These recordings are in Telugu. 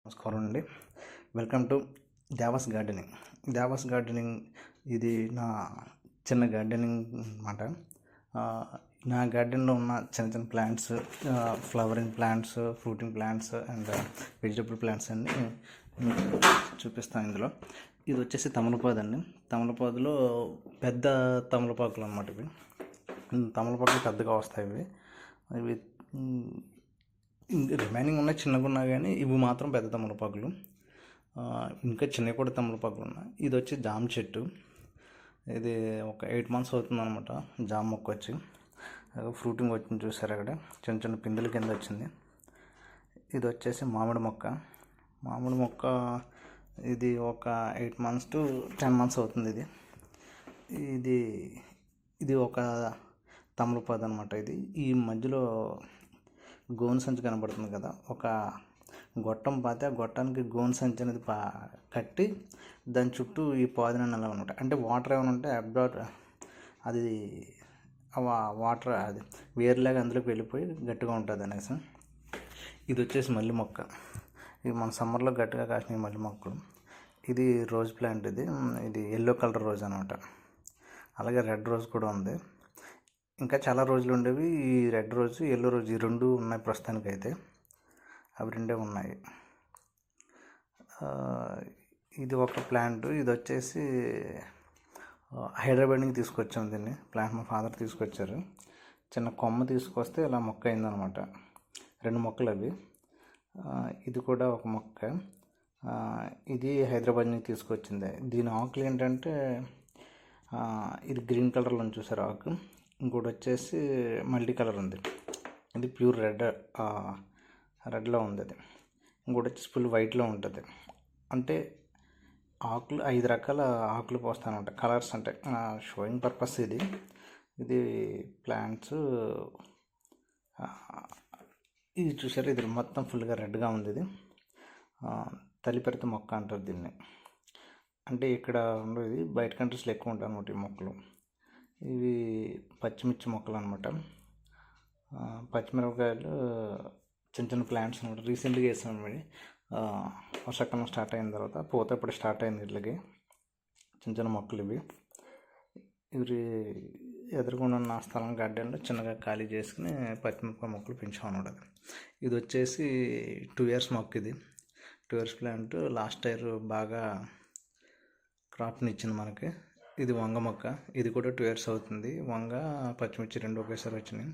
నమస్కారం అండి. Welcome to devas gardening. Devas gardening ఇది నా చిన్న గార్డెనింగ్ అన్నమాట. నా గార్డెన్లో ఉన్న చిన్న చిన్న plants, flowering plants, fruiting plants and vegetable plants అన్నీ మీకు చూపిస్తాను. ఇందులో ఇది వచ్చేసి తమలపాదు అండి. తమలపాదులో పెద్ద తమలపాకులు అన్నమాట. ఇవి తమలపాకులు పెద్దగా వస్తాయి. ఇవి రిమైనింగ్ ఉన్నాయి, చిన్నగా ఉన్నా కానీ ఇవి మాత్రం పెద్ద తమలపాకులు. ఇంకా చిన్నవి కూడా తమలపాకులు ఉన్నాయి. ఇది వచ్చి జామ చెట్టు. ఇది ఒక 8 months అవుతుంది అనమాట. జామ మొక్క వచ్చి ఫ్రూటింగ్ వచ్చింది చూసారు, అక్కడ చిన్న చిన్న పిందెల కింద వచ్చింది. ఇది వచ్చేసి మామిడి మొక్క. మామిడి మొక్క ఇది ఒక 8 months to 10 months అవుతుంది. ఇది ఇది ఒక తమలపాదు అనమాట. ఇది ఈ మధ్యలో గోను సంచి కనబడుతుంది కదా, ఒక గొట్టం పాతే ఆ గొట్టానికి గోను సంచి అనేది కట్టి దాని చుట్టూ ఈ పాదునని అలా అనమాట. అంటే వాటర్ ఏమైనా ఉంటే అబ్జార్బ్ అది వాటర్ అది వేరులాగా అందులోకి వెళ్ళిపోయి గట్టిగా ఉంటుంది అనేసి. ఇది వచ్చేసి మల్లి మొక్క. ఇది మన సమ్మర్లో గట్టిగా కాసిన మల్లి మొక్కలు. ఇది రోజ్ ప్లాంట్. ఇది ఎల్లో కలర్ రోజ్ అనమాట. అలాగే రెడ్ రోజ్ కూడా ఉంది. ఇంకా చాలా రోజులు ఉండేవి. ఈ రెడ్ రోజు, ఎల్లో రోజు ఈ రెండు ఉన్నాయి ప్రస్తుతానికి. అయితే అవి రెండే ఉన్నాయి. ఇది ఒక ప్లాంట్. ఇది వచ్చేసి హైదరాబాద్ నుంచి తీసుకొచ్చాము దీన్ని. ప్లాంట్ మా ఫాదర్ తీసుకొచ్చారు. చిన్న కొమ్మ తీసుకొస్తే ఇలా మొక్క అయిందనమాట. 2 మొక్కలు అవి. ఇది కూడా ఒక మొక్క. ఇది హైదరాబాద్ నుంచి తీసుకొచ్చింది. దీని ఆకులు ఏంటంటే ఇది గ్రీన్ కలర్లో చూసారు ఆకు. ఇంకోటి వచ్చేసి మల్టీ కలర్ ఉంది. ఇది ప్యూర్ రెడ్లో ఉంది. అది ఇంకోటి వచ్చేసి ఫుల్ వైట్లో ఉంటుంది. అంటే ఆకులు 5 రకాల ఆకులు పోస్తానమాట. కలర్స్ అంటే షోయింగ్ పర్పస్. ఇది ప్లాంట్స్. ఇది చూసారు, ఇది మొత్తం ఫుల్గా రెడ్గా ఉంది. ఇది తలిపెరత మొక్క అంటారు దీన్ని. అంటే ఇక్కడ ఉండేది బయట కంట్రీస్లో ఎక్కువ ఉంటాయి అన్నమాట ఈ మొక్కలు. ఇవి పచ్చిమిర్చి మొక్కలు అనమాట. పచ్చిమిరపకాయలు చిన్న చిన్న ప్లాంట్స్ అనమాట. రీసెంట్గా వేసాను. మరి వర్షాకాలం స్టార్ట్ అయిన తర్వాత పూత ఇప్పుడు స్టార్ట్ అయింది. వీటికి చిన్న చిన్న మొక్కలు ఇవి. ఇవి ఎదురుకుండా ఉన్న స్థలం గార్డెన్లో చిన్నగా ఖాళీ చేసుకుని పచ్చిమిరపకాయ మొక్కలు పెంచామన్నమాట. ఇది వచ్చేసి 2 years మొక్క. ఇది 2 years ప్లాంట్. లాస్ట్ ఇయర్ బాగా క్రాప్ని ఇచ్చింది మనకి. ఇది వంగ మొక్క. ఇది కూడా 2 years అవుతుంది. వంగ, పచ్చిమిర్చి రెండు ఒకేసారి వచ్చినాయి.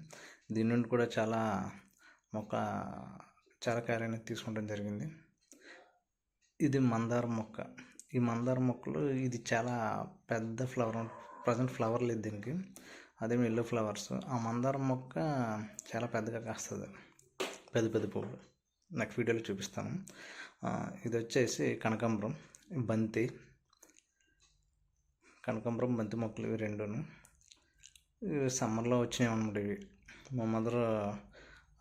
దీని నుండి కూడా చాలా కాయలు అనేది తీసుకోవడం జరిగింది. ఇది మందారం మొక్క. ఈ మందారం మొక్కలు ఇది చాలా పెద్ద ఫ్లవర్. ప్రజెంట్ ఫ్లవర్ లేదు దీనికి, అదేమి ఎల్లో ఫ్లవర్స్. ఆ మందారం మొక్క చాలా పెద్దగా కాస్తుంది, పెద్ద పెద్ద పువ్వులు. నెక్స్ట్ వీడియోలో చూపిస్తాను. ఇది వచ్చేసి కనకాంబరం, బంతి. కనకాంబరం, బంతి మొక్కలు ఇవి రెండును. ఇవి సమ్మర్లో వచ్చినాయి అన్నమాట. ఇవి మా మదర్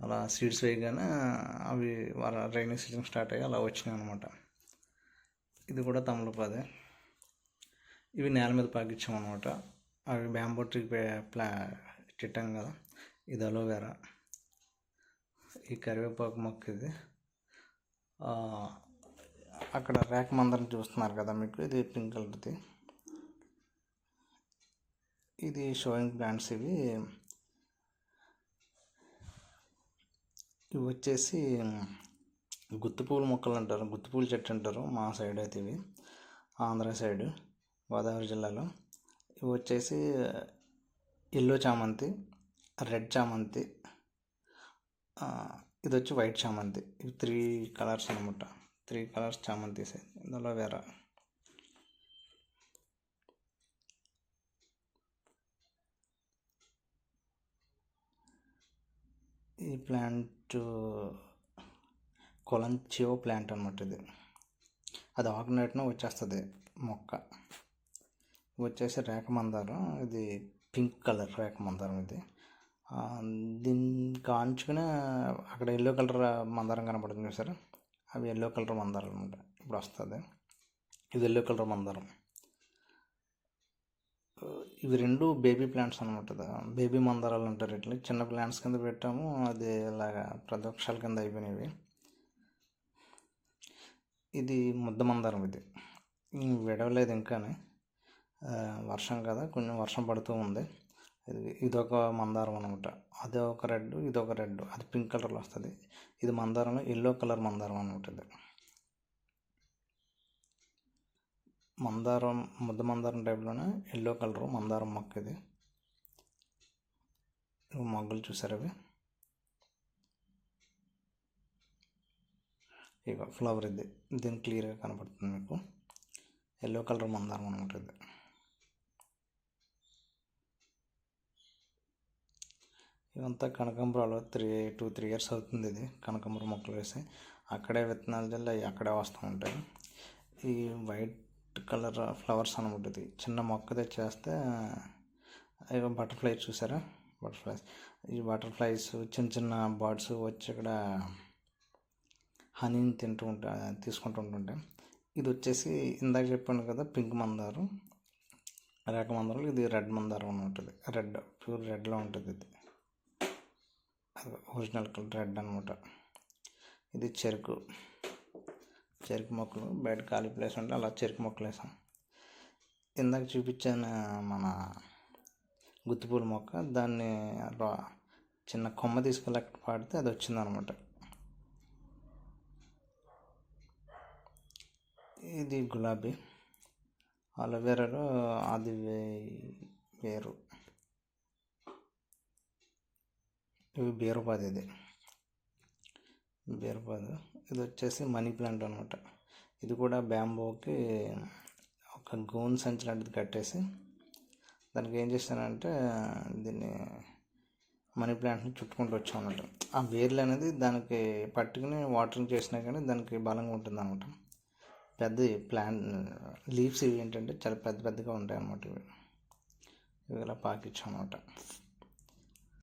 అలా సీడ్స్ వేయగానే అవి రైనీ సీజన్ స్టార్ట్ అయ్యి అలా వచ్చినాయి అనమాట. ఇది కూడా తమలపాదే. ఇవి నేల మీద పాకిచ్చామన్నమాట. అవి బ్యాంబో ట్రీ పెట్టాం కదా. ఇది అలోవెరా. ఈ కరివేపాకు మొక్క. ఇది అక్కడ రేఖ మందరం చూస్తున్నారు కదా మీకు, ఇది పింక్ కలర్ది. ఇది షోయింగ్ ప్లాంట్స్. ఇవి వచ్చేసి గుత్తిపూల మొక్కలు అంటారు, గుత్తిపూల చెట్టు అంటారు మా సైడ్ అయితే. ఇవి ఆంధ్ర సైడ్, గోదావరి జిల్లాలో. ఇవి వచ్చేసి ఎల్లో చామంతి, రెడ్ చామంతి, ఇది వచ్చి వైట్ చామంతి. ఇవి 3 కలర్స్ అనమాట. 3 కలర్స్ చామంతీస్. ఇందులో వేరే ఈ ప్లాంట్ కొలంచియో ప్లాంట్ అనమాట. ఇది అది ఆకునేట్న వచ్చేస్తుంది మొక్క. వచ్చేసి రేఖ మందారం. ఇది పింక్ కలర్ రేఖ మందారం. ఇది దీన్ని కాంచుకునే అక్కడ ఎల్లో కలర్ మందారం కనబడుతుంది చూసారు, అవి ఎల్లో కలర్ మందారం అనమాట. ఇప్పుడు వస్తుంది. ఇది ఎల్లో కలర్ మందారం. ఇవి రెండు బేబీ ప్లాంట్స్ అనమాట. బేబీ మందారాలు అంటారు. ఇట్లా చిన్న ప్లాంట్స్ కింద పెట్టాము. అది ఇలాగా ప్రతిపక్షాల కింద అయిపోయినవి. ఇది ముద్ద మందారం. ఇది విడవలేదు ఇంకానే, వర్షం కదా, కొంచెం వర్షం పడుతూ ఉంది. ఇదొక మందారం అనమాట. అదొక రెడ్, ఇదొక రెడ్, అది పింక్ కలర్లో వస్తుంది. ఇది మందారం, ఎల్లో కలర్ మందారం అనమాట. ఇది మందారం, ముద్ద మందారం టైప్లోనే ఎల్లో కలరు మందారం మొక్క. ఇది మొగ్గలు చూసారు అవి, ఇక ఫ్లవర్. ఇది దీని క్లియర్గా కనపడుతుంది మీకు, ఎల్లో కలర్ మందారం అనమాట. ఇది ఇవంతా కనకాంబరాలు 3 years అవుతుంది. ఇది కనకాంబరం మొక్కలు వేసి అక్కడే విత్తనాలు జల్లి అక్కడే వస్తూ ఉంటాయి. ఈ వైట్ కలర్ ఫ్లవర్స్ అనమాట. ఇది చిన్న మొక్క తెచ్చేస్తే ఇక బటర్ఫ్లైస్ చూసారా, బటర్ఫ్లైస్. ఈ బటర్ఫ్లైస్ చిన్న చిన్న బర్డ్స్ వచ్చి ఇక్కడ హనీని తీసుకుంటూ ఉంటుంటాయి. ఇది వచ్చేసి ఇందాక చెప్పాను కదా, పింక్ మందారం, రేఖ మందారం. ఇది రెడ్ మందారం అని ఉంటుంది, రెడ్, ప్యూర్ రెడ్లో ఉంటుంది. ఇది ఒరిజినల్ కలర్ రెడ్ అనమాట. ఇది చెరుకు మొక్కలు, బయట ఖాళీ ప్లేస్ ఉంటే అలా చెరుకు మొక్కలు వేసాం. ఇందాక చూపించాను మన గుత్తిపూల మొక్క, దాన్ని చిన్న కొమ్మ తీసుకెళ్ళి అక్కడ పాడితే అది వచ్చిందనమాట. ఇది గులాబీ, అలోవెరాలో అది వేరు, ఇవి బీరపాదు. ఇది బీరపాదు. ఇది వచ్చేసి మనీ ప్లాంట్ అనమాట. ఇది కూడా బ్యాంబోకి ఒక గోన్ సంచి లాంటిది కట్టేసి దానికి ఏం చేస్తానంటే దీన్ని మనీ ప్లాంట్ని చుట్టుకుంటూ వచ్చాం అన్నమాట. ఆ వేర్లు అనేది దానికి పట్టుకుని వాటరింగ్ చేసినా కానీ దానికి బలంగా ఉంటుంది అనమాట. పెద్ద ప్లాంట్ లీవ్స్ ఇవి ఏంటంటే చాలా పెద్దగా ఉంటాయి అన్నమాట. ఇవి ఇలా పాకిచ్చాం అనమాట.